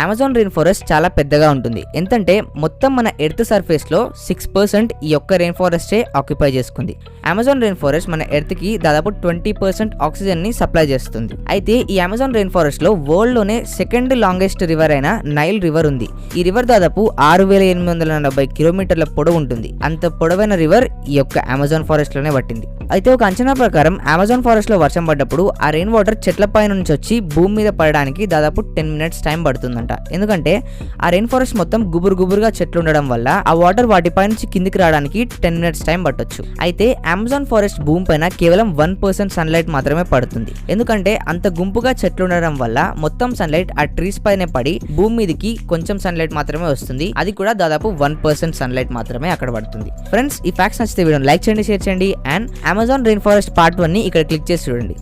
Amazon rain forest చాలా పెద్దగా ఉంటుంది. ఎంతంటే మొత్తం మన ఎర్త్ సర్ఫేస్ లో 6% ఈ యొక్క రెయిన్ ఫారెస్టే ఆక్యుపై చేసుకుంది. అమెజాన్ రెయిన్ ఫారెస్ట్ మన ఎర్త్ కి దాదాపు 20% ఆక్సిజన్ ని సప్లై చేస్తుంది. అయితే ఈ అమెజాన్ రెయిన్ ఫారెస్ట్ లో వరల్డ్ లోనే సెకండ్ లాంగెస్ట్ రివర్ అయిన నైల్ రివర్ ఉంది. ఈ రివర్ దాదాపు 6840 కిలోమీటర్ల పొడవు ఉంటుంది. అంత పొడవైన రివర్ ఈ యొక్క అమెజాన్ ఫారెస్ట్ లోనే పట్టింది. అయితే ఒక అంచనా ప్రకారం అమెజాన్ ఫారెస్ట్ లో వర్షం పడ్డప్పుడు ఆ రెయిన్ వాటర్ చెట్ల పై నుంచి వచ్చి భూమి మీద పడడానికి దాదాపు 10 minutes టైం పడుతుందంట. ఎందుకంటే ఆ రెయిన్ ఫారెస్ట్ మొత్తం గుబురుగా చెట్లు ఉండడం వల్ల ఆ వాటర్ వాటిపై నుంచి కిందికి రావడానికి 10 minutes టైం పట్టొచ్చు. అయితే అమెజాన్ ఫారెస్ట్ భూమి పైన కేవలం 1% సన్లైట్ మాత్రమే పడుతుంది. ఎందుకంటే అంత గుంపుగా చెట్లు ఉండడం వల్ల మొత్తం సన్లైట్ ఆ ట్రీస్ పైనే పడి భూమి మీదకి కొంచెం సన్లైట్ మాత్రమే వస్తుంది. అది కూడా దాదాపు 1% సన్లైట్ మాత్రమే అక్కడ పడుతుంది. ఫ్రెండ్స్, ఈ ఫ్యాక్ట్స్ నచ్చితే వీడియోని లైక్ చేయండి, షేర్ చేయండి and Amazon rain forest part 1 ని ఇక్కడ క్లిక్ చేసి చూడండి.